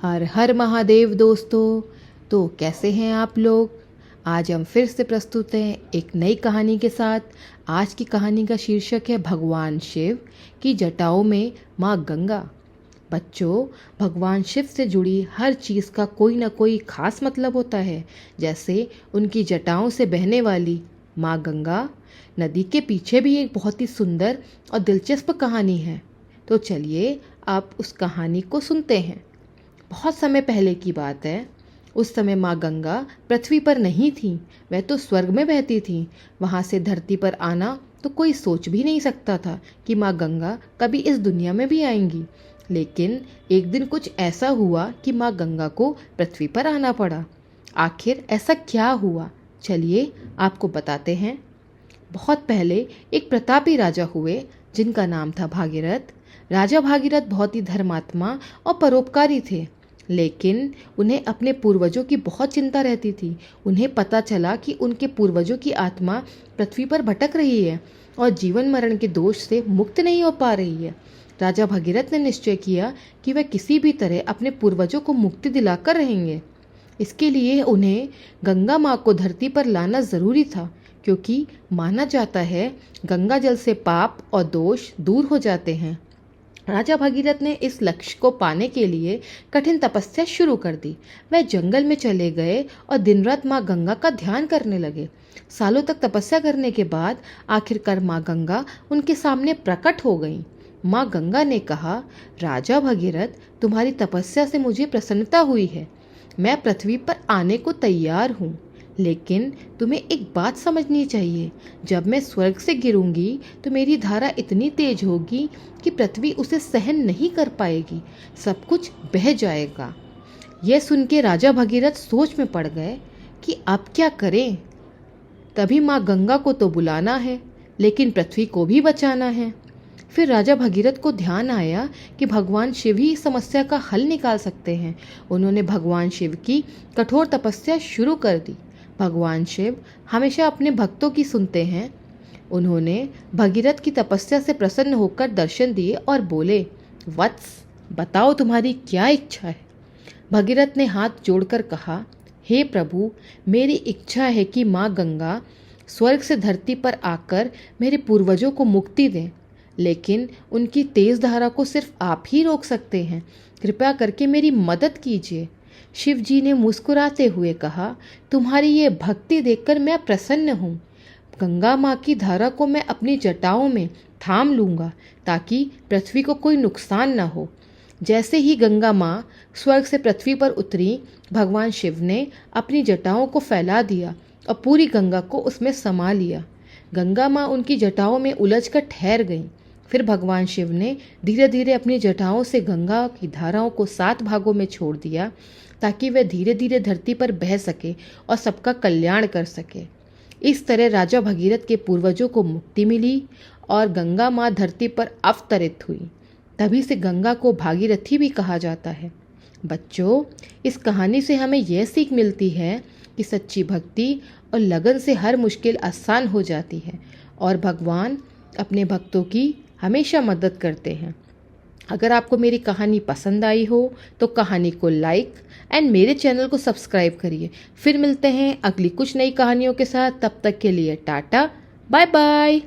हर हर महादेव दोस्तों। तो कैसे हैं आप लोग। आज हम फिर से प्रस्तुत हैं एक नई कहानी के साथ। आज की कहानी का शीर्षक है भगवान शिव की जटाओं में माँ गंगा। बच्चों, भगवान शिव से जुड़ी हर चीज़ का कोई ना कोई खास मतलब होता है। जैसे उनकी जटाओं से बहने वाली माँ गंगा नदी के पीछे भी एक बहुत ही सुंदर और दिलचस्प कहानी है। तो चलिए आप उस कहानी को सुनते हैं। बहुत समय पहले की बात है। उस समय माँ गंगा पृथ्वी पर नहीं थी, वह तो स्वर्ग में बहती थी। वहाँ से धरती पर आना तो कोई सोच भी नहीं सकता था कि माँ गंगा कभी इस दुनिया में भी आएंगी। लेकिन एक दिन कुछ ऐसा हुआ कि माँ गंगा को पृथ्वी पर आना पड़ा। आखिर ऐसा क्या हुआ, चलिए आपको बताते हैं। बहुत पहले एक प्रतापी राजा हुए जिनका नाम था भागीरथ। राजा भागीरथ बहुत ही धर्मात्मा और परोपकारी थे, लेकिन उन्हें अपने पूर्वजों की बहुत चिंता रहती थी। उन्हें पता चला कि उनके पूर्वजों की आत्मा पृथ्वी पर भटक रही है और जीवन मरण के दोष से मुक्त नहीं हो पा रही है। राजा भगीरथ ने निश्चय किया कि वह किसी भी तरह अपने पूर्वजों को मुक्ति दिलाकर रहेंगे। इसके लिए उन्हें गंगा माँ को धरती पर लाना ज़रूरी था, क्योंकि माना जाता है गंगा जल से पाप और दोष दूर हो जाते हैं। राजा भगीरथ ने इस लक्ष्य को पाने के लिए कठिन तपस्या शुरू कर दी। वह जंगल में चले गए और दिन रात माँ गंगा का ध्यान करने लगे। सालों तक तपस्या करने के बाद आखिरकार माँ गंगा उनके सामने प्रकट हो गईं। माँ गंगा ने कहा, राजा भगीरथ, तुम्हारी तपस्या से मुझे प्रसन्नता हुई है। मैं पृथ्वी पर आने को तैयार हूँ, लेकिन तुम्हें एक बात समझनी चाहिए। जब मैं स्वर्ग से गिरूंगी तो मेरी धारा इतनी तेज होगी कि पृथ्वी उसे सहन नहीं कर पाएगी, सब कुछ बह जाएगा। यह सुन के राजा भगीरथ सोच में पड़ गए कि अब क्या करें। तभी माँ गंगा को तो बुलाना है, लेकिन पृथ्वी को भी बचाना है। फिर राजा भगीरथ को ध्यान आया कि भगवान शिव ही इस समस्या का हल निकाल सकते हैं। उन्होंने भगवान शिव की कठोर तपस्या शुरू कर दी। भगवान शिव हमेशा अपने भक्तों की सुनते हैं। उन्होंने भगीरथ की तपस्या से प्रसन्न होकर दर्शन दिए और बोले, वत्स, बताओ तुम्हारी क्या इच्छा है। भगीरथ ने हाथ जोड़कर कहा, हे प्रभु, मेरी इच्छा है कि माँ गंगा स्वर्ग से धरती पर आकर मेरे पूर्वजों को मुक्ति दें, लेकिन उनकी तेज धारा को सिर्फ आप ही रोक सकते हैं। कृपया करके मेरी मदद कीजिए। शिव जी ने मुस्कुराते हुए कहा, तुम्हारी ये भक्ति देखकर मैं प्रसन्न हूँ। गंगा माँ की धारा को मैं अपनी जटाओं में थाम लूँगा ताकि पृथ्वी को कोई नुकसान न हो। जैसे ही गंगा माँ स्वर्ग से पृथ्वी पर उतरी, भगवान शिव ने अपनी जटाओं को फैला दिया और पूरी गंगा को उसमें समा लिया। गंगा माँ उनकी जटाओं में उलझकर ठहर गईं। फिर भगवान शिव ने धीरे धीरे अपनी जटाओं से गंगा की धाराओं को 7 भागों में छोड़ दिया, ताकि वह धीरे धीरे धरती पर बह सके और सबका कल्याण कर सके। इस तरह राजा भगीरथ के पूर्वजों को मुक्ति मिली और गंगा माँ धरती पर अवतरित हुई। तभी से गंगा को भागीरथी भी कहा जाता है। बच्चों, इस कहानी से हमें यह सीख मिलती है कि सच्ची भक्ति और लगन से हर मुश्किल आसान हो जाती है और भगवान अपने भक्तों की हमेशा मदद करते हैं। अगर आपको मेरी कहानी पसंद आई हो तो कहानी को लाइक एंड मेरे चैनल को सब्सक्राइब करिए। फिर मिलते हैं अगली कुछ नई कहानियों के साथ। तब तक के लिए टाटा, बाय बाय।